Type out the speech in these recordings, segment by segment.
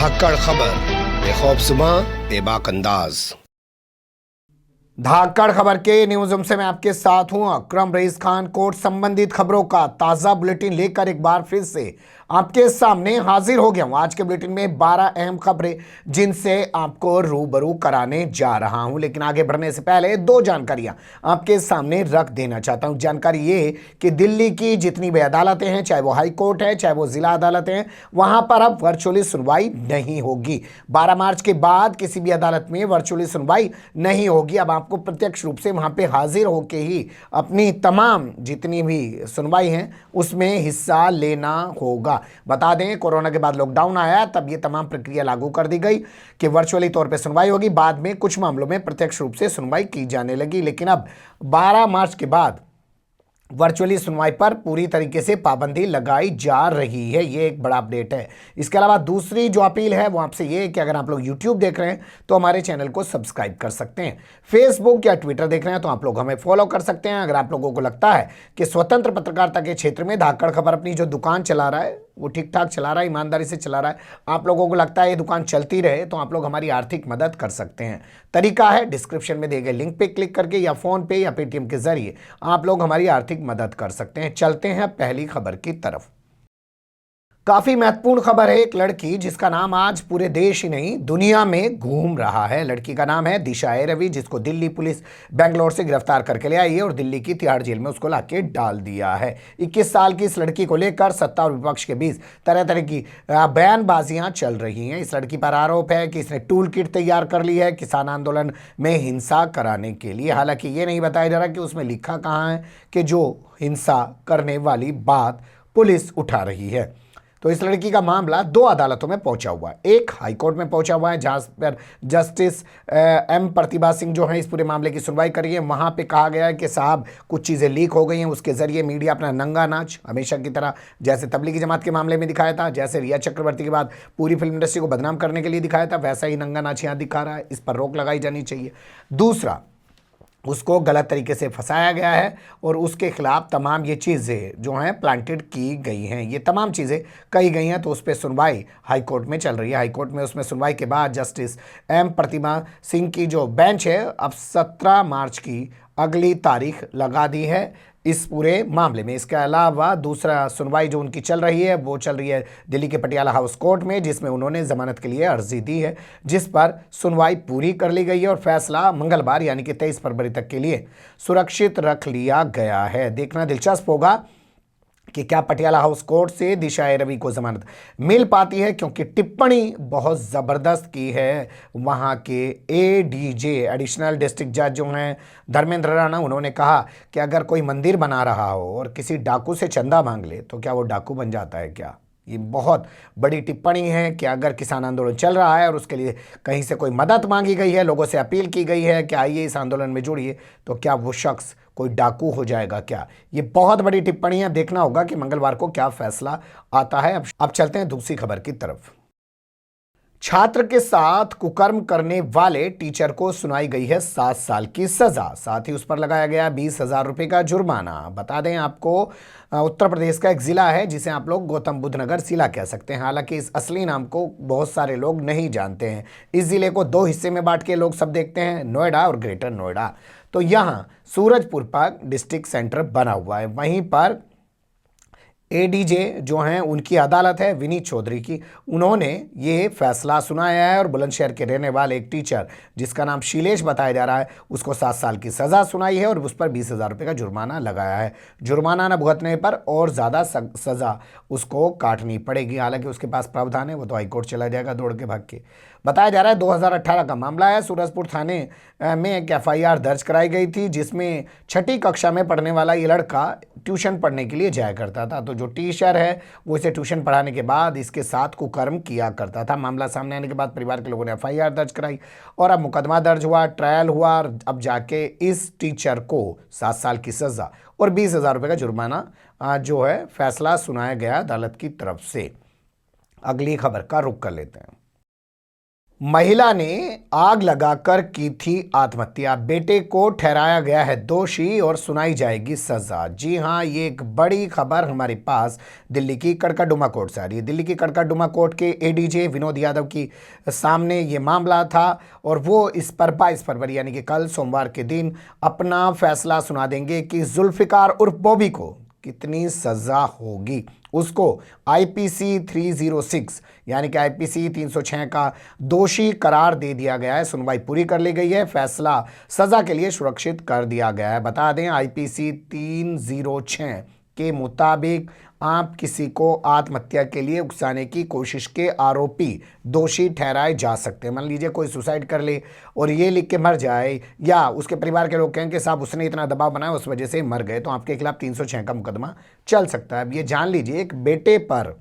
धाकड़ खबर, बेखौफसुमा बेबाक अंदाज। धाकड़ खबर के न्यूज रूम से मैं आपके साथ हूं अकरम रईस खान। कोर्ट संबंधित खबरों का ताजा बुलेटिन लेकर एक बार फिर से आपके सामने हाजिर हो गया हूं। आज के बुलेटिन में 12 अहम खबरें जिनसे आपको रूबरू कराने जा रहा हूं, लेकिन आगे बढ़ने से पहले दो जानकारियां आपके सामने रख देना चाहता हूं। जानकारी ये कि दिल्ली की जितनी भी अदालतें हैं, चाहे वो हाई कोर्ट है चाहे वो जिला अदालतें हैं, वहां पर अब वर्चुअली सुनवाई नहीं होगी। 12 मार्च के बाद किसी भी अदालत में वर्चुअली सुनवाई नहीं होगी। अब आपको प्रत्यक्ष रूप से वहां पे हाजिर होकर ही अपनी तमाम जितनी भी सुनवाई है उसमें हिस्सा लेना होगा। बता दें, कोरोना के बाद लॉकडाउन आया तब ये तमाम प्रक्रिया लागू कर दी गई कि वर्चुअली तौर पे सुनवाई होगी। बाद में कुछ मामलों में प्रत्यक्ष रूप से सुनवाई की जाने लगी, लेकिन अब 12 मार्च के बाद वर्चुअली सुनवाई पर पूरी तरीके से पाबंदी लगाई जा रही है। ये एक बड़ा अपडेट है। इसके अलावा दूसरी जो अपील है वो आपसे ये है कि अगर आप लोग YouTube देख रहे हैं तो हमारे चैनल को सब्सक्राइब कर सकते हैं। फेसबुक या ट्विटर देख रहे हैं तो आप लोग हमें फॉलो कर सकते हैं। अगर आप लोगों को लगता है कि स्वतंत्र पत्रकारिता के क्षेत्र में धाकड़ खबर अपनी जो दुकान चला रहा है वो ठीक ठाक चला रहा है, ईमानदारी से चला रहा है, आप लोगों को लगता है ये दुकान चलती रहे, तो आप लोग हमारी आर्थिक मदद कर सकते हैं। तरीका है डिस्क्रिप्शन में दिए गए लिंक पे क्लिक करके या फोन पे या पेटीएम के जरिए आप लोग हमारी आर्थिक मदद कर सकते हैं। चलते हैं पहली खबर की तरफ। काफी महत्वपूर्ण खबर है। एक लड़की जिसका नाम आज पूरे देश ही नहीं दुनिया में घूम रहा है। लड़की का नाम है दिशा ए रवि, जिसको दिल्ली पुलिस बेंगलोर से गिरफ्तार करके ले आई है और दिल्ली की तिहाड़ जेल में उसको लाके डाल दिया है। 21 साल की इस लड़की को लेकर सत्ता और विपक्ष के बीच तरह तरह की बयानबाजियां चल रही हैं। इस लड़की पर आरोप है कि इसने टूल किट तैयार कर ली है किसान आंदोलन में हिंसा कराने के लिए। हालांकि ये नहीं बताया जा रहा कि उसमें लिखा कहाँ है कि जो हिंसा करने वाली बात पुलिस उठा रही है। तो इस लड़की का मामला दो अदालतों में पहुंचा हुआ है। एक हाई कोर्ट में पहुंचा हुआ है जहां पर जस्टिस एम प्रतिभा सिंह जो है इस पूरे मामले की सुनवाई कर रही है। वहां पे कहा गया है कि साहब कुछ चीज़ें लीक हो गई हैं, उसके जरिए मीडिया अपना नंगा नाच हमेशा की तरह जैसे तबलीगी जमात के मामले में दिखाया था, जैसे रिया चक्रवर्ती के बाद पूरी फिल्म इंडस्ट्री को बदनाम करने के लिए दिखाया था, वैसा ही नंगा नाच यहाँ दिखा रहा है। इस पर रोक लगाई जानी चाहिए। दूसरा, उसको गलत तरीके से फंसाया गया है और उसके खिलाफ तमाम ये चीज़ें जो हैं प्लांटेड की गई हैं, ये तमाम चीज़ें कही गई हैं। तो उस पर सुनवाई हाई कोर्ट में चल रही है। हाई कोर्ट में उसमें सुनवाई के बाद जस्टिस एम प्रतिमा सिंह की जो बेंच है अब 17 मार्च की अगली तारीख लगा दी है इस पूरे मामले में। इसके अलावा दूसरा सुनवाई जो उनकी चल रही है वो चल रही है दिल्ली के पटियाला हाउस कोर्ट में, जिसमें उन्होंने जमानत के लिए अर्जी दी है, जिस पर सुनवाई पूरी कर ली गई है और फैसला मंगलवार यानी कि 23 फरवरी तक के लिए सुरक्षित रख लिया गया है। देखना दिलचस्प होगा कि क्या पटियाला हाउस कोर्ट से दिशा ए रवि को जमानत मिल पाती है, क्योंकि टिप्पणी बहुत ज़बरदस्त की है वहाँ के एडीजे एडिशनल डिस्ट्रिक्ट जज जो हैं धर्मेंद्र राणा। उन्होंने कहा कि अगर कोई मंदिर बना रहा हो और किसी डाकू से चंदा मांग ले तो क्या वो डाकू बन जाता है क्या? ये बहुत बड़ी टिप्पणी है कि अगर किसान आंदोलन चल रहा है और उसके लिए कहीं से कोई मदद मांगी गई है, लोगों से अपील की गई है कि आइए इस आंदोलन में जुड़िए, तो क्या वो शख्स कोई डाकू हो जाएगा क्या? ये बहुत बड़ी टिप्पणी है। देखना होगा कि मंगलवार को क्या फैसला आता है। अब चलते हैं दूसरी खबर की तरफ। छात्र के साथ कुकर्म करने वाले टीचर को सुनाई गई है 7 साल की सजा, साथ ही उस पर लगाया गया 20,000 रुपये का जुर्माना। बता दें आपको, उत्तर प्रदेश का एक जिला है जिसे आप लोग गौतम बुद्ध नगर जिला कह सकते हैं। हालांकि इस असली नाम को बहुत सारे लोग नहीं जानते हैं। इस जिले को दो हिस्से में बांट के लोग सब देखते हैं, नोएडा और ग्रेटर नोएडा। तो यहाँ सूरजपुर पर डिस्ट्रिक्ट सेंटर बना हुआ है। वहीं पर एडीजे जो हैं उनकी अदालत है विनीत चौधरी की, उन्होंने ये फैसला सुनाया है और बुलंदशहर के रहने वाले एक टीचर जिसका नाम शीलेश बताया जा रहा है उसको 7 साल की सज़ा सुनाई है और उस पर 20,000 रुपये का जुर्माना लगाया है। जुर्माना न भुगतने पर और ज़्यादा सज़ा उसको काटनी पड़ेगी। हालांकि उसके पास प्रावधान है, वो तो हाईकोर्ट चला जाएगा दौड़ के भाग के। बताया जा रहा है 2018 का मामला है। सूरजपुर थाने में एक एफआईआर दर्ज कराई गई थी जिसमें 6ठी कक्षा में पढ़ने वाला ये लड़का ट्यूशन पढ़ने के लिए जाया करता था। तो जो टीचर है वो इसे ट्यूशन पढ़ाने के बाद इसके साथ कुकर्म किया करता था। मामला सामने आने के बाद परिवार के लोगों ने एफआईआर दर्ज कराई और अब मुकदमा दर्ज हुआ, ट्रायल हुआ और अब जाके इस टीचर को 7 साल की सज़ा और 20,000 रुपये का जुर्माना जो है फैसला सुनाया गया अदालत की तरफ से। अगली खबर का रुख कर लेते हैं। महिला ने आग लगाकर की थी आत्महत्या। बेटे को ठहराया गया है दोषी और सुनाई जाएगी सजा। जी हां, ये एक बड़ी खबर हमारे पास दिल्ली की कड़कड़डुमा कोर्ट से आ रही है। दिल्ली की कड़कड़डुमा कोर्ट के एडीजे विनोद यादव की सामने ये मामला था और वो इस पर 22 फरवरी यानी कि कल सोमवार के दिन अपना फैसला सुना देंगे कि जुल्फिकार उर्फ बॉबी को कितनी सजा होगी। उसको आईपीसी 306 यानी कि आईपीसी 306 का दोषी करार दे दिया गया है। सुनवाई पूरी कर ली गई है, फैसला सजा के लिए सुरक्षित कर दिया गया है। बता दें, आईपीसी 306 के मुताबिक आप किसी को आत्महत्या के लिए उकसाने की कोशिश के आरोपी दोषी ठहराए जा सकते हैं। मान लीजिए कोई सुसाइड कर ले और ये लिख के मर जाए, या उसके परिवार के लोग कहें कि साहब उसने इतना दबाव बनाया उस वजह से मर गए, तो आपके खिलाफ 306 का मुकदमा चल सकता है। अब ये जान लीजिए, एक बेटे पर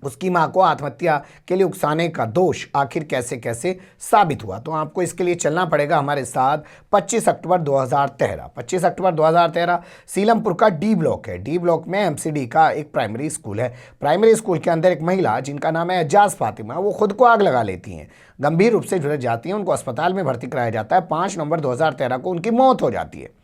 उसकी मां को आत्महत्या के लिए उकसाने का दोष आखिर कैसे कैसे साबित हुआ, तो आपको इसके लिए चलना पड़ेगा हमारे साथ 25 अक्टूबर 2013। 25 अक्टूबर 2013 सीलमपुर का डी ब्लॉक है। डी ब्लॉक में एमसीडी का एक प्राइमरी स्कूल है। प्राइमरी स्कूल के अंदर एक महिला जिनका नाम है एजाज फातिमा, वो खुद को आग लगा लेती हैं, गंभीर रूप से झुलस जाती हैं। उनको अस्पताल में भर्ती कराया जाता है। 5 नवंबर 2013 को उनकी मौत हो जाती है।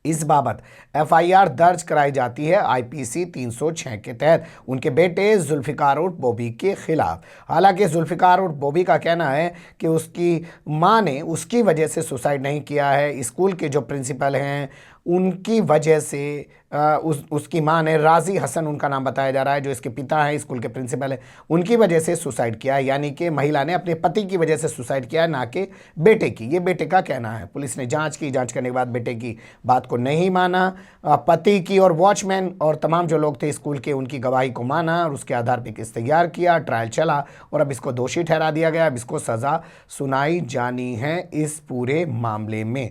इस बाबत एफआईआर दर्ज कराई जाती है आईपीसी 306 के तहत उनके बेटे जुल्फिकार उर्फ बॉबी के खिलाफ। हालांकि जुल्फिकार उर्फ बॉबी का कहना है कि उसकी मां ने उसकी वजह से सुसाइड नहीं किया है। स्कूल के जो प्रिंसिपल हैं उनकी वजह से उसकी मां ने, राजी हसन उनका नाम बताया जा रहा है, जो इसके पिता हैं, स्कूल के प्रिंसिपल हैं, उनकी वजह से सुसाइड किया है। यानी कि महिला ने अपने पति की वजह से सुसाइड किया है, ना कि बेटे की। ये बेटे का कहना है। पुलिस ने जांच की, जांच करने के बाद बेटे की बात को नहीं माना। पति की और वॉचमैन और तमाम जो लोग थे स्कूल के, उनकी गवाही को माना और उसके आधार पर केस तैयार किया, ट्रायल चला और अब इसको दोषी ठहरा दिया गया। अब इसको सजा सुनाई जानी है इस पूरे मामले में।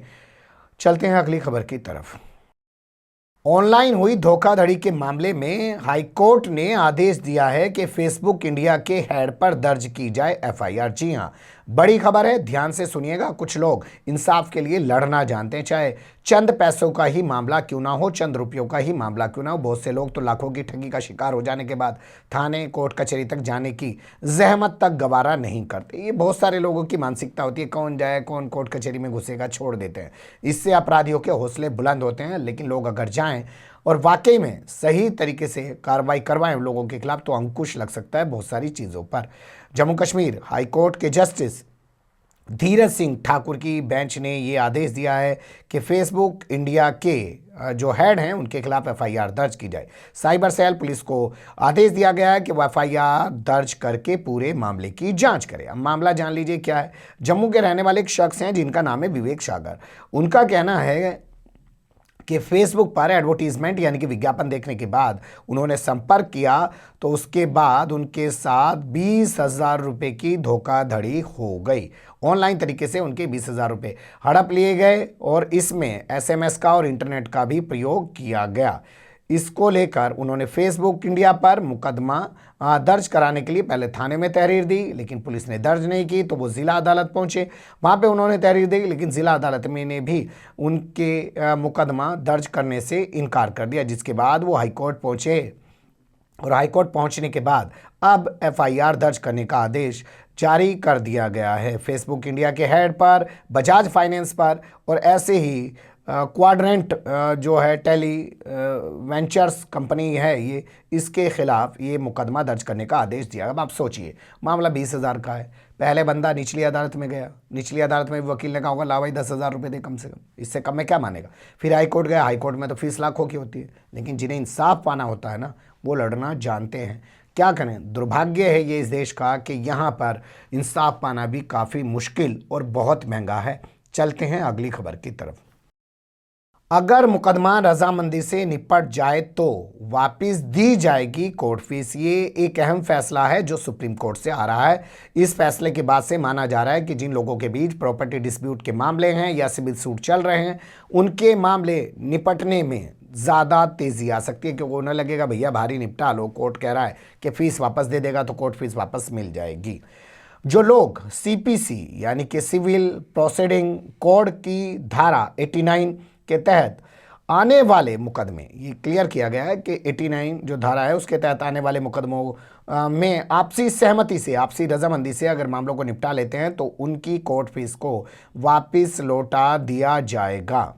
चलते हैं अगली खबर की तरफ। ऑनलाइन हुई धोखाधड़ी के मामले में हाईकोर्ट ने आदेश दिया है कि फेसबुक इंडिया के हेड पर दर्ज की जाए एफआईआर। जी हां, बड़ी खबर है, ध्यान से सुनिएगा। कुछ लोग इंसाफ के लिए लड़ना जानते हैं, चाहे चंद पैसों का ही मामला क्यों ना हो, चंद रुपयों का ही मामला क्यों ना हो। बहुत से लोग तो लाखों की ठगी का शिकार हो जाने के बाद थाने, कोर्ट कचहरी तक जाने की जहमत तक गवारा नहीं करते। ये बहुत सारे लोगों की मानसिकता होती है, कौन जाए, कौन कोर्ट कचहरी में घुसेगा, छोड़ देते हैं। इससे अपराधियों के हौसले बुलंद होते हैं। लेकिन लोग अगर जाएं और वाकई में सही तरीके से कार्रवाई करवाएं लोगों के खिलाफ, तो अंकुश लग सकता है बहुत सारी चीज़ों पर। जम्मू कश्मीर हाई कोर्ट के जस्टिस धीरज सिंह ठाकुर की बेंच ने ये आदेश दिया है कि फेसबुक इंडिया के जो हेड हैं उनके खिलाफ एफआईआर दर्ज की जाए। साइबर सेल पुलिस को आदेश दिया गया है कि वह एफआईआर दर्ज करके पूरे मामले की जांच करे। अब मामला जान लीजिए क्या है। जम्मू के रहने वाले एक शख्स हैं जिनका नाम है विवेक सागर। उनका कहना है कि फेसबुक पर एडवर्टीजमेंट यानी कि विज्ञापन देखने के बाद उन्होंने संपर्क किया, तो उसके बाद उनके साथ 20,000 रुपये की धोखाधड़ी हो गई। ऑनलाइन तरीके से उनके 20,000 रुपये हड़प लिए गए और इसमें एसएमएस का और इंटरनेट का भी प्रयोग किया गया। इसको लेकर उन्होंने फेसबुक इंडिया पर मुकदमा दर्ज कराने के लिए पहले थाने में तहरीर दी, लेकिन पुलिस ने दर्ज नहीं की। तो वो ज़िला अदालत पहुंचे, वहां पे उन्होंने तहरीर दी, लेकिन ज़िला अदालत में ने भी उनके मुकदमा दर्ज करने से इनकार कर दिया। जिसके बाद वो हाईकोर्ट पहुंचे और हाईकोर्ट पहुंचने के बाद अब एफआईआर दर्ज करने का आदेश जारी कर दिया गया है फेसबुक इंडिया के हेड पर, बजाज फाइनेंस पर और ऐसे ही क्वाड्रेंट जो है टेली वेंचर्स कंपनी है ये, इसके खिलाफ ये मुकदमा दर्ज करने का आदेश दिया। अब आप सोचिए, मामला 20,000 का है। पहले बंदा निचली अदालत में गया, निचली अदालत में वकील ने कहा होगा ला भाई 10,000 रुपये दे कम से कम, इससे कम में क्या मानेगा। फिर हाईकोर्ट गया, हाईकोर्ट में तो फीस लाखों की होती है। लेकिन जिन्हें इंसाफ पाना होता है ना, वो लड़ना जानते हैं। क्या करें, दुर्भाग्य है ये इस देश का कि यहाँ पर इंसाफ पाना भी काफ़ी मुश्किल और बहुत महंगा है। चलते हैं अगली खबर की तरफ। अगर मुकदमा रजामंदी से निपट जाए तो वापस दी जाएगी कोर्ट फीस। ये एक अहम फैसला है जो सुप्रीम कोर्ट से आ रहा है। इस फैसले के बाद से माना जा रहा है कि जिन लोगों के बीच प्रॉपर्टी डिस्प्यूट के मामले हैं या सिविल सूट चल रहे हैं, उनके मामले निपटने में ज़्यादा तेज़ी आ सकती है, क्योंकि उन्हें लगेगा भैया भारी निपटा लो, कोर्ट कह रहा है कि फ़ीस वापस दे देगा तो कोर्ट फीस वापस मिल जाएगी। जो लोग सीपीसी यानी कि सिविल प्रोसीडिंग कोड की धारा 89 के तहत आने वाले मुकदमे, ये क्लियर किया गया है कि 89 जो धारा है उसके तहत आने वाले मुकदमों में आपसी सहमति से, आपसी रजामंदी से अगर मामलों को निपटा लेते हैं तो उनकी कोर्ट फीस को वापस लौटा दिया जाएगा।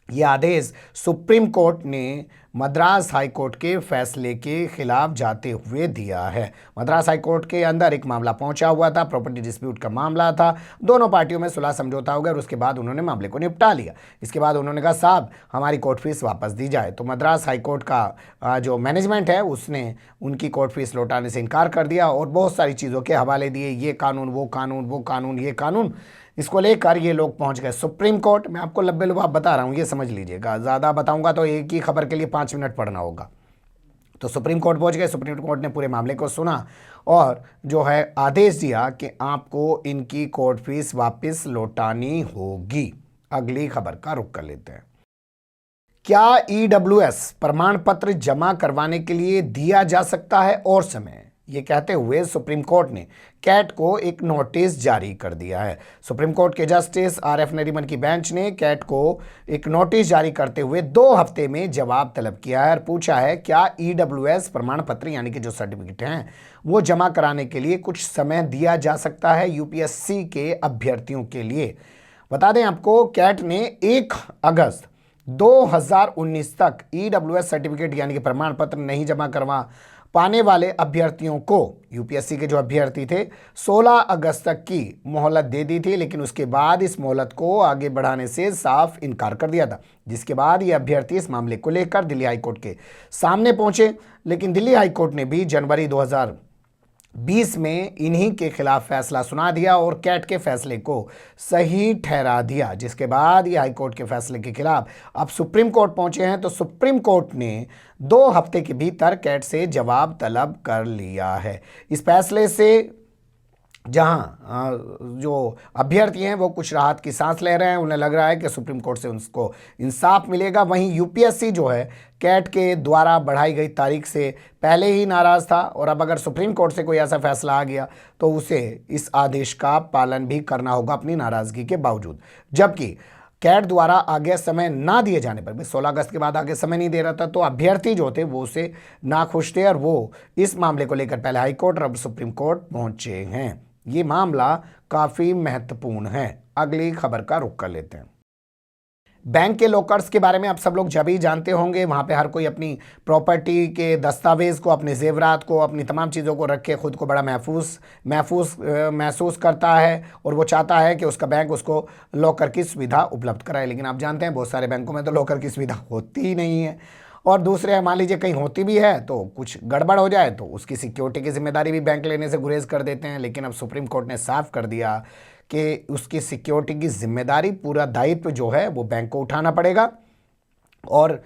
यह आदेश सुप्रीम कोर्ट ने मद्रास हाई कोर्ट के फैसले के खिलाफ जाते हुए दिया है। मद्रास हाई कोर्ट के अंदर एक मामला पहुंचा हुआ था, प्रॉपर्टी डिस्प्यूट का मामला था। दोनों पार्टियों में सुलह समझौता हो गया और उसके बाद उन्होंने मामले को निपटा लिया। इसके बाद उन्होंने कहा साहब हमारी कोर्ट फीस वापस दी जाए, तो मद्रास हाई कोर्ट का जो मैनेजमेंट है उसने उनकी कोर्ट फीस लौटाने से इनकार कर दिया और बहुत सारी चीज़ों के हवाले दिए, ये कानून वो कानून, वो कानून ये कानून। इसको लेकर ये लोग पहुंच गए सुप्रीम कोर्ट। मैं आपको लब्बे लुबाब बता रहा हूँ, ये समझ लीजिएगा, ज़्यादा बताऊंगा तो एक ही खबर के लिए 5 मिनट पढ़ना होगा। तो सुप्रीम कोर्ट पहुंच गए। सुप्रीम कोर्ट ने पूरे मामले को सुना और जो है आदेश दिया कि आपको इनकी कोर्ट फीस वापस लौटानी होगी। अगली खबर का रुख कर लेते हैं। क्या ईडब्ल्यूएस प्रमाण पत्र जमा करवाने के लिए दिया जा सकता है और समय? ये कहते हुए सुप्रीम कोर्ट ने कैट को एक नोटिस जारी कर दिया है। सुप्रीम कोर्ट के जस्टिस आरएफ नरीमन की बेंच ने कैट को एक नोटिस जारी करते हुए 2 हफ्ते में जवाब तलब किया है और पूछा है क्या ईडब्ल्यूएस प्रमाण पत्र यानी कि जो सर्टिफिकेट हैं वो जमा कराने के लिए कुछ समय दिया जा सकता है यूपीएससी के अभ्यर्थियों के लिए। बता दें आपको, कैट ने 1 अगस्त 2019 तक ईडब्ल्यूएस सर्टिफिकेट यानी कि प्रमाण पत्र नहीं जमा करवा पाने वाले अभ्यर्थियों को, यूपीएससी के जो अभ्यर्थी थे, 16 अगस्त तक की मोहलत दे दी थी, लेकिन उसके बाद इस मोहलत को आगे बढ़ाने से साफ इनकार कर दिया था, जिसके बाद ये अभ्यर्थी इस मामले को लेकर दिल्ली हाईकोर्ट के सामने पहुंचे। लेकिन दिल्ली हाईकोर्ट ने भी जनवरी 2020 में इन्हीं के खिलाफ फैसला सुना दिया और कैट के फैसले को सही ठहरा दिया, जिसके बाद ये हाईकोर्ट के फैसले के खिलाफ अब सुप्रीम कोर्ट पहुंचे हैं। तो सुप्रीम कोर्ट ने 2 हफ्ते के भीतर कैट से जवाब तलब कर लिया है। इस फैसले से जहां जो अभ्यर्थी हैं वो कुछ राहत की सांस ले रहे हैं, उन्हें लग रहा है कि सुप्रीम कोर्ट से उनको इंसाफ मिलेगा। वहीं यूपीएससी जो है कैट के द्वारा बढ़ाई गई तारीख से पहले ही नाराज़ था और अब अगर सुप्रीम कोर्ट से कोई ऐसा फैसला आ गया तो उसे इस आदेश का पालन भी करना होगा अपनी नाराज़गी के बावजूद। जबकि कैट द्वारा आगे समय ना दिए जाने पर भी 16 अगस्त के बाद आगे समय नहीं दे रहा था, तो अभ्यर्थी जो थे वो उसे नाखुश थे और वो इस मामले को लेकर पहले हाईकोर्ट और अब सुप्रीम कोर्ट पहुंचे हैं। ये मामला काफी महत्वपूर्ण है। अगली खबर का रुख कर लेते हैं। बैंक के लॉकर्स के बारे में आप सब लोग जब ही जानते होंगे, वहाँ पे हर कोई अपनी प्रॉपर्टी के दस्तावेज़ को, अपने जेवरात को, अपनी तमाम चीज़ों को रख के खुद को बड़ा महसूस करता है और वो चाहता है कि उसका बैंक उसको लॉकर की सुविधा उपलब्ध कराए। लेकिन आप जानते हैं बहुत सारे बैंकों में तो लॉकर की सुविधा होती ही नहीं है। और दूसरे, मान लीजिए कहीं होती भी है तो कुछ गड़बड़ हो जाए तो उसकी सिक्योरिटी की जिम्मेदारी भी बैंक लेने से गुरेज कर देते हैं। लेकिन अब सुप्रीम कोर्ट ने साफ कर दिया कि उसकी सिक्योरिटी की जिम्मेदारी, पूरा दायित्व जो है वो बैंक को उठाना पड़ेगा और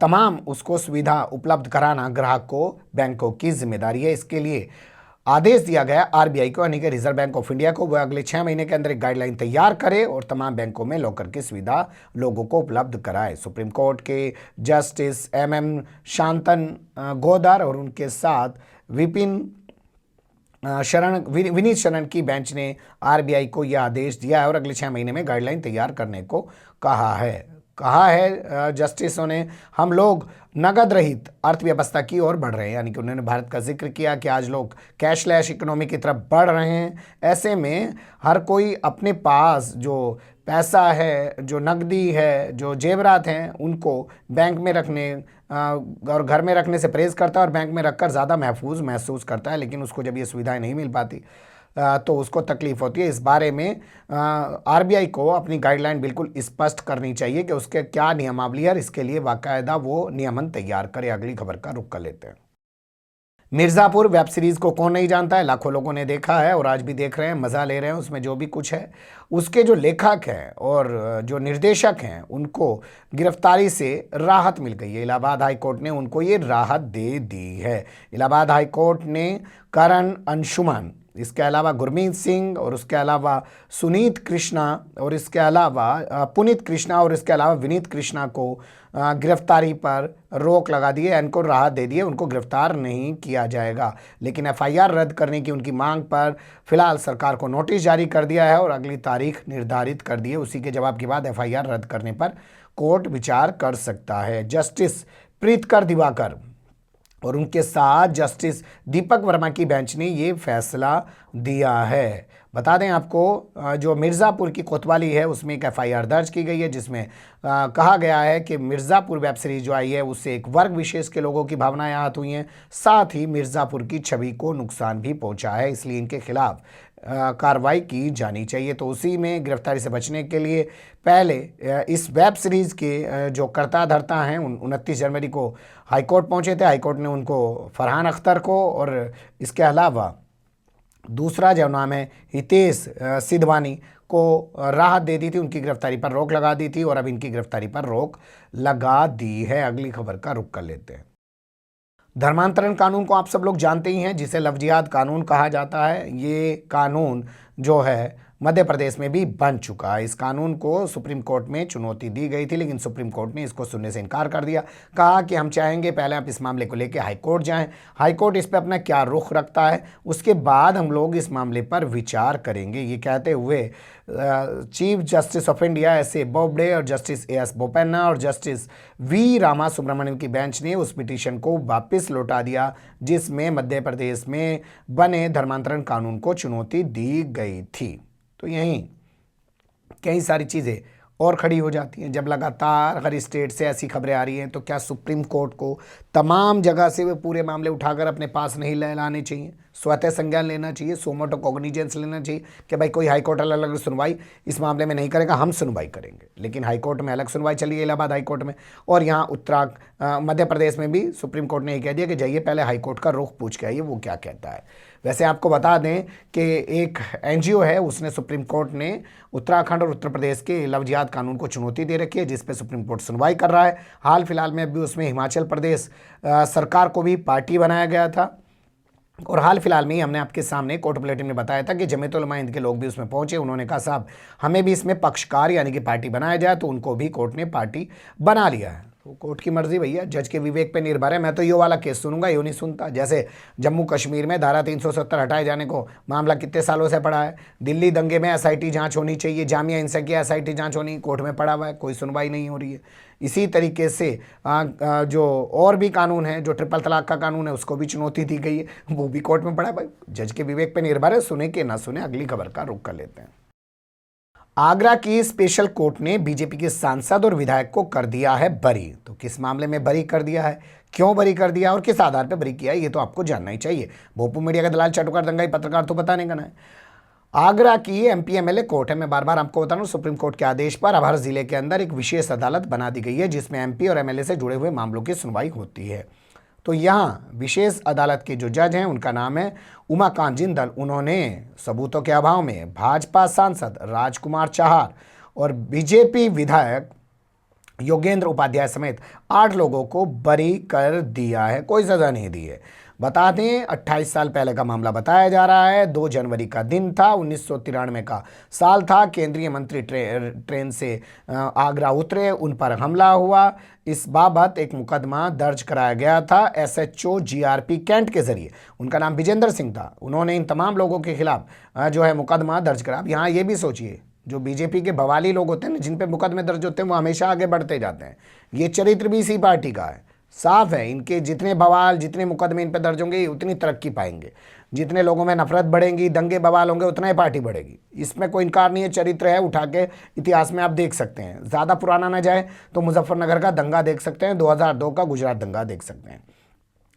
तमाम उसको सुविधा उपलब्ध कराना ग्राहक को बैंकों की जिम्मेदारी है। इसके लिए आदेश दिया गया आरबीआई को, यानी कि रिजर्व बैंक ऑफ इंडिया को, वह अगले 6 महीने के अंदर एक गाइडलाइन तैयार करे और तमाम बैंकों में लॉकर की सुविधा लोगों को उपलब्ध कराए। सुप्रीम कोर्ट के जस्टिस एमएम शांतन गोदर और उनके साथ विनीत शरण की बेंच ने आरबीआई को यह आदेश दिया है और अगले 6 महीने में गाइडलाइन तैयार करने को कहा है जस्टिसों ने, हम लोग नगद रहित अर्थव्यवस्था की ओर बढ़ रहे हैं, यानी कि उन्होंने भारत का जिक्र किया कि आज लोग कैशलेस इकोनॉमी की तरफ बढ़ रहे हैं। ऐसे में हर कोई अपने पास जो पैसा है, जो नकदी है, जो जेवरात हैं, उनको बैंक में रखने और घर में रखने से परहेज करता है और बैंक में रखकर ज़्यादा महफूज महसूस करता है। लेकिन उसको जब ये सुविधाएं नहीं मिल पाती तो उसको तकलीफ होती है। इस बारे में आरबीआई को अपनी गाइडलाइन बिल्कुल स्पष्ट करनी चाहिए कि उसके क्या नियमावली है और इसके लिए बाकायदा वो नियमन तैयार करे। अगली खबर का रुख कर लेते हैं। मिर्ज़ापुर वेब सीरीज़ को कौन नहीं जानता है, लाखों लोगों ने देखा है और आज भी देख रहे हैं, मज़ा ले रहे हैं। उसमें जो भी कुछ है, उसके जो लेखक हैं और जो निर्देशक हैं उनको गिरफ्तारी से राहत मिल गई है। इलाहाबाद हाई कोर्ट ने उनको ये राहत दे दी है। इलाहाबाद हाई कोर्ट ने करण अंशुमान इसके अलावा गुरमीत सिंह और उसके अलावा सुनीत कृष्णा और इसके अलावा पुनीत कृष्णा और इसके अलावा विनीत कृष्णा को गिरफ्तारी पर रोक लगा दी है, इनको राहत दे दी है, उनको गिरफ्तार नहीं किया जाएगा। लेकिन एफआईआर रद्द करने की उनकी मांग पर फिलहाल सरकार को नोटिस जारी कर दिया है और अगली तारीख निर्धारित कर दी है। उसी के जवाब के बाद एफआईआर रद्द करने पर कोर्ट विचार कर सकता है। जस्टिस प्रीतकर दिवाकर और उनके साथ जस्टिस दीपक वर्मा की बेंच ने ये फैसला दिया है। बता दें आपको, जो मिर्ज़ापुर की कोतवाली है उसमें एक एफआईआर दर्ज की गई है, जिसमें कहा गया है कि मिर्ज़ापुर वेब सीरीज जो आई है उससे एक वर्ग विशेष के लोगों की भावनाएं आहत हुई हैं, साथ ही मिर्ज़ापुर की छवि को नुकसान भी पहुंचा है, इसलिए इनके खिलाफ कार्रवाई की जानी चाहिए। तो उसी में गिरफ्तारी से बचने के लिए पहले इस वेब सीरीज़ के जो कर्ता धर्ता हैं 29 जनवरी को हाईकोर्ट पहुंचे थे। हाईकोर्ट ने उनको फरहान अख्तर को और इसके अलावा दूसरा जो नाम है हितेश सिद्धवानी को राहत दे दी थी, उनकी गिरफ्तारी पर रोक लगा दी थी और अब इनकी गिरफ्तारी पर रोक लगा दी है। अगली खबर का रुख कर लेते हैं। धर्मांतरण कानून को आप सब लोग जानते ही हैं, जिसे लव जिहाद कानून कहा जाता है। ये कानून जो है मध्य प्रदेश में भी बन चुका है। इस कानून को सुप्रीम कोर्ट में चुनौती दी गई थी, लेकिन सुप्रीम कोर्ट ने इसको सुनने से इनकार कर दिया। कहा कि हम चाहेंगे पहले आप इस मामले को लेकर हाई कोर्ट जाएं, हाई कोर्ट इस पर अपना क्या रुख रखता है, उसके बाद हम लोग इस मामले पर विचार करेंगे। ये कहते हुए chief justice of India एस.ए. Bobde और जस्टिस ए.एस. बोपन्ना और जस्टिस वी रामा सुब्रमण्यम की बेंच ने उस पिटीशन को वापस लौटा दिया, जिसमें मध्य प्रदेश में बने धर्मांतरण कानून को चुनौती दी गई थी। तो यहीं कई सारी चीज़ें और खड़ी हो जाती हैं। जब लगातार हर स्टेट से ऐसी खबरें आ रही हैं, तो क्या सुप्रीम कोर्ट को तमाम जगह से वे पूरे मामले उठाकर अपने पास नहीं लाने चाहिए, स्वतः संज्ञान लेना चाहिए, सोमोटो कॉग्निजेंस लेना चाहिए कि भाई कोई हाईकोर्ट अलग सुनवाई इस मामले में नहीं करेगा, हम सुनवाई करेंगे। लेकिन हाईकोर्ट में अलग सुनवाई चली है, इलाहाबाद हाईकोर्ट में, और यहाँ मध्य प्रदेश में भी सुप्रीम कोर्ट ने ये कह दिया कि जाइए पहले हाईकोर्ट का रुख पूछ के आइए वो क्या कहता है। वैसे आपको बता दें कि एक एनजीओ है, उसने सुप्रीम कोर्ट ने उत्तराखंड और उत्तर प्रदेश के लव जिहाद कानून को चुनौती दे रखी है, जिस पे सुप्रीम कोर्ट सुनवाई कर रहा है। हाल फिलहाल में अभी उसमें हिमाचल प्रदेश सरकार को भी पार्टी बनाया गया था, और हाल फिलहाल में ही हमने आपके सामने कोर्ट बुलेटिन में बताया था कि जमीयत उलमा हिंद के लोग भी उसमें पहुंचे। उन्होंने कहा साहब हमें भी इसमें पक्षकार यानी कि पार्टी बनाया जाए, तो उनको भी कोर्ट ने पार्टी बना लिया है। तो कोर्ट की मर्जी भैया, जज के विवेक पे निर्भर है। मैं तो ये वाला केस सुनूंगा, ये नहीं सुनता। जैसे जम्मू कश्मीर में धारा 370 हटाए जाने को मामला कितने सालों से पड़ा है, दिल्ली दंगे में एसआईटी जांच होनी चाहिए, जामिया हिंसा की एसआईटी जांच होनी, कोर्ट में पड़ा हुआ है, कोई सुनवाई नहीं हो रही है। इसी तरीके से जो और भी कानून है, जो ट्रिपल तलाक का कानून है, उसको भी चुनौती दी गई है, वो भी कोर्ट में पड़ा है। भाई जज के विवेक पे निर्भर है, सुने कि ना सुने। अगली खबर का रुख कर लेते हैं। आगरा की स्पेशल कोर्ट ने बीजेपी के सांसद और विधायक को कर दिया है बरी। तो किस मामले में बरी कर दिया है, क्यों बरी कर दिया और किस आधार पर बरी किया है, ये तो आपको जानना ही चाहिए। भोपू मीडिया का दलाल चाटुकार दंगाई पत्रकार तो बताने का ना है। आगरा की एमपी एमएलए कोर्ट है, मैं बार बार आपको बता रहा हूँ, सुप्रीम कोर्ट के आदेश पर अब हर जिले के अंदर एक विशेष अदालत बना दी गई है, जिसमें एमपी और एमएलए से जुड़े हुए मामलों की सुनवाई होती है। तो यहाँ विशेष अदालत के जो जज हैं उनका नाम है उमाकांत जिंदल। उन्होंने सबूतों के अभाव में भाजपा सांसद राजकुमार चाहर और बीजेपी विधायक योगेंद्र उपाध्याय समेत 8 लोगों को बरी कर दिया है, कोई सजा नहीं दी है। बता दें 28 साल पहले का मामला बताया जा रहा है। 2 जनवरी का दिन था, 1993 का साल था। केंद्रीय मंत्री ट्रेन से आगरा उतरे, उन पर हमला हुआ। इस बाबत एक मुकदमा दर्ज कराया गया था एसएचओ जीआरपी कैंट के जरिए। उनका नाम विजेंद्र सिंह था। उन्होंने इन तमाम लोगों के खिलाफ जो है मुकदमा दर्ज करा। अब यहाँ ये भी सोचिए, जो बीजेपी के बवाली लोग होते हैं ना, जिन पे मुकदमे दर्ज होते हैं, वो हमेशा आगे बढ़ते जाते हैं। ये चरित्र भी इसी पार्टी का है, साफ है। इनके जितने बवाल, जितने मुकदमे इन पे दर्ज होंगे, उतनी तरक्की पाएंगे। जितने लोगों में नफरत बढ़ेगी, दंगे बवाल होंगे, उतना ही पार्टी बढ़ेगी। इसमें कोई इनकार नहीं है, चरित्र है, उठा के इतिहास में आप देख सकते हैं। ज़्यादा पुराना ना जाए तो मुजफ्फरनगर का दंगा देख सकते हैं, 2002 का गुजरात दंगा देख सकते हैं।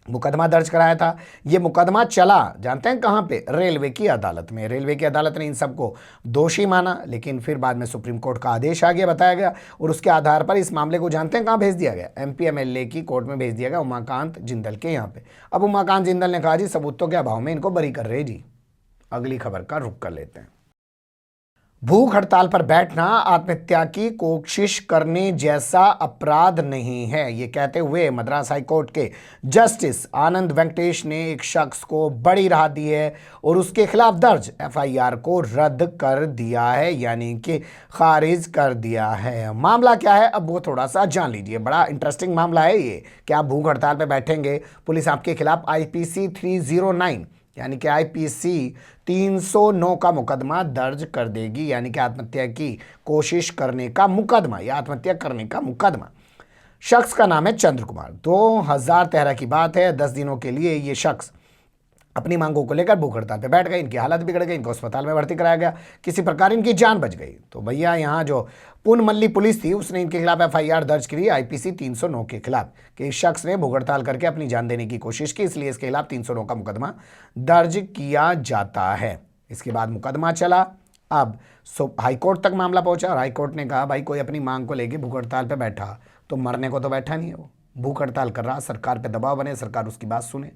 मुकदमा दर्ज कराया था। ये मुकदमा चला जानते हैं कहाँ पे, रेलवे की अदालत में। रेलवे की अदालत ने इन सबको दोषी माना, लेकिन फिर बाद में सुप्रीम कोर्ट का आदेश आ गया, बताया गया, और उसके आधार पर इस मामले को जानते हैं कहाँ भेज दिया गया, एमपी एमएलए की कोर्ट में भेज दिया गया, उमाकांत जिंदल के यहाँ पे। अब उमाकांत जिंदल ने कहा जी सबूतों के अभाव में इनको बरी कर रहे जी। अगली खबर का रुख कर लेते हैं। भूख हड़ताल पर बैठना आत्महत्या की कोशिश करने जैसा अपराध नहीं है, ये कहते हुए मद्रास हाईकोर्ट के जस्टिस आनंद वेंकटेश ने एक शख्स को बड़ी राहत दी है और उसके खिलाफ दर्ज एफआईआर को रद्द कर दिया है, यानी कि खारिज कर दिया है। मामला क्या है अब वो थोड़ा सा जान लीजिए। बड़ा इंटरेस्टिंग मामला है ये कि आप भूख हड़ताल पर बैठेंगे, पुलिस आपके खिलाफ आईपीसी 309 यानी कि आईपीसी 309 का मुकदमा दर्ज कर देगी, यानी कि आत्महत्या की कोशिश करने का मुकदमा या आत्महत्या करने का मुकदमा। शख्स का नाम है चंद्र कुमार। 2013 की बात है। 10 दिनों के लिए ये शख्स अपनी मांगों को लेकर भूख हड़ताल पे बैठ गए। इनकी हालत बिगड़ गई, इनको अस्पताल में भर्ती कराया गया, किसी प्रकार इनकी जान बच गई। तो भैया यहाँ जो पुनमल्ली पुलिस थी उसने इनके खिलाफ एफआईआर दर्ज करी आईपीसी 309 के खिलाफ कि इस शख्स ने भूख हड़ताल करके अपनी जान देने की कोशिश की, इसलिए इसके खिलाफ 309 का मुकदमा दर्ज किया जाता है। इसके बाद मुकदमा चला, अब हाईकोर्ट तक मामला पहुंचा और हाईकोर्ट ने कहा भाई कोई अपनी मांग को लेकर भूख हड़ताल पर बैठा तो मरने को तो बैठा नहीं है, वो भूख हड़ताल कर रहा, सरकार पे दबाव बने, सरकार उसकी बात सुने।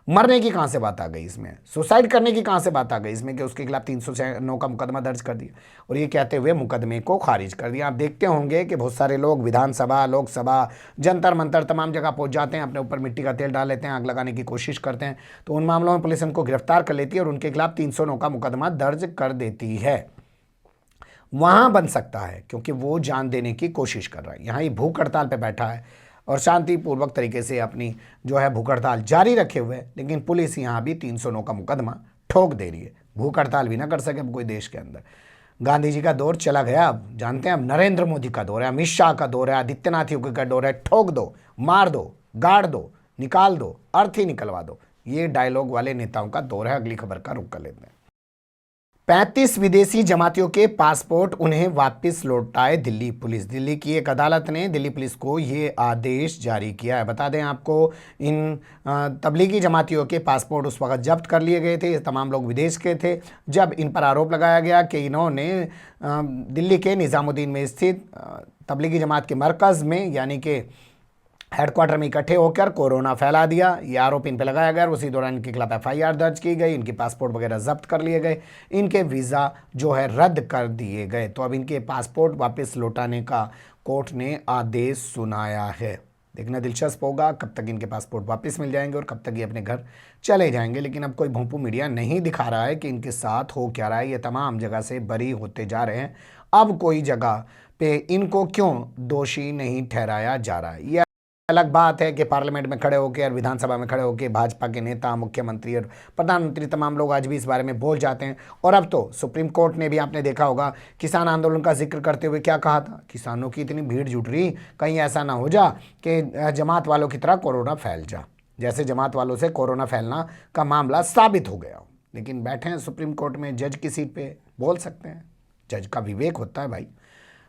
मरने की कहां से बात आ गई इसमें, सुसाइड करने की कहां से बात आ गई इसमें कि उसके खिलाफ 309 का मुकदमा दर्ज कर दिया और ये कहते हुए मुकदमे को खारिज कर दिया। आप देखते होंगे कि बहुत सारे लोग विधानसभा, लोकसभा, जंतर मंतर तमाम जगह पहुंच जाते हैं, अपने ऊपर मिट्टी का तेल डाल लेते हैं, आग लगाने की कोशिश करते हैं, तो उन मामलों में पुलिस उनको गिरफ्तार कर लेती है और उनके खिलाफ 309 का मुकदमा दर्ज कर देती है। वहां बन सकता है क्योंकि वो जान देने की कोशिश कर रहा है। यहाँ ये भूख हड़ताल पे बैठा है और शांतिपूर्वक तरीके से अपनी जो है भूख हड़ताल जारी रखे हुए, लेकिन पुलिस यहाँ भी 309 का मुकदमा ठोक दे रही है। भूख हड़ताल भी ना कर सके अब कोई देश के अंदर। गांधी जी का दौर चला गया, अब जानते हैं अब नरेंद्र मोदी का दौर है, अमित शाह का दौर है, आदित्यनाथ योगी का दौर है। ठोक दो, मार दो, गाड़ दो, निकाल दो, अर्थी निकलवा दो, ये डायलॉग वाले नेताओं का दौर है। अगली खबर का रुख कर लेते हैं। 35 विदेशी जमातियों के पासपोर्ट उन्हें वापस लौटाए दिल्ली पुलिस। दिल्ली की एक अदालत ने दिल्ली पुलिस को ये आदेश जारी किया है। बता दें आपको, इन तबलीगी जमातियों के पासपोर्ट उस वक्त जब्त कर लिए गए थे। ये तमाम लोग विदेश के थे जब इन पर आरोप लगाया गया कि इन्होंने दिल्ली के निज़ामुद्दीन में स्थित तबलीगी जमात के मरकज़ में यानी कि हेडक्वार्टर में इकट्ठे होकर कोरोना फैला दिया। ये आरोप इन पर लगाया गया। उसी दौरान इनके खिलाफ एफआईआर दर्ज की गई, इनके पासपोर्ट वगैरह जब्त कर लिए गए, इनके वीज़ा जो है रद्द कर दिए गए। तो अब इनके पासपोर्ट वापस लौटाने का कोर्ट ने आदेश सुनाया है। देखना दिलचस्प होगा कब तक इनके पासपोर्ट वापस मिल जाएंगे और कब तक ये अपने घर चले जाएंगे। लेकिन अब कोई भोंपू मीडिया नहीं दिखा रहा है कि इनके साथ हो क्या रहा है। ये तमाम जगह से बरी होते जा रहे हैं। अब कोई जगह पे इनको क्यों दोषी नहीं ठहराया जा रहा है। अलग बात है कि पार्लियामेंट में खड़े होकर और विधानसभा में खड़े होकर भाजपा के नेता, मुख्यमंत्री और प्रधानमंत्री तमाम लोग आज भी इस बारे में बोल जाते हैं। और अब तो सुप्रीम कोर्ट ने भी, आपने देखा होगा, किसान आंदोलन का जिक्र करते हुए क्या कहा था, किसानों की इतनी भीड़ जुट रही, कहीं ऐसा ना हो जा कि जमात वालों की तरह कोरोना फैल जा, जैसे जमात वालों से कोरोना फैलना का मामला साबित हो गया हो। लेकिन बैठे हैं सुप्रीम कोर्ट में, जज की सीट पर, बोल सकते हैं, जज का विवेक होता है भाई।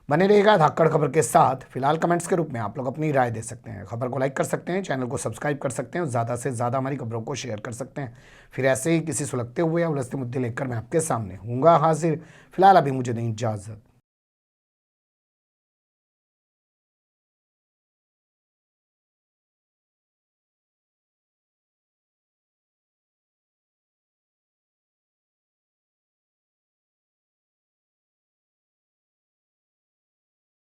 बने रहेगा धाकड़ खबर के साथ। फिलहाल कमेंट्स के रूप में आप लोग अपनी राय दे सकते हैं, खबर को लाइक कर सकते हैं, चैनल को सब्सक्राइब कर सकते हैं, ज़्यादा से ज़्यादा हमारी खबरों को शेयर कर सकते हैं। फिर ऐसे ही किसी सुलगते हुए या उलझते मुद्दे लेकर मैं आपके सामने हूँगा हाजिर। फिलहाल अभी मुझे दें इजाज़त।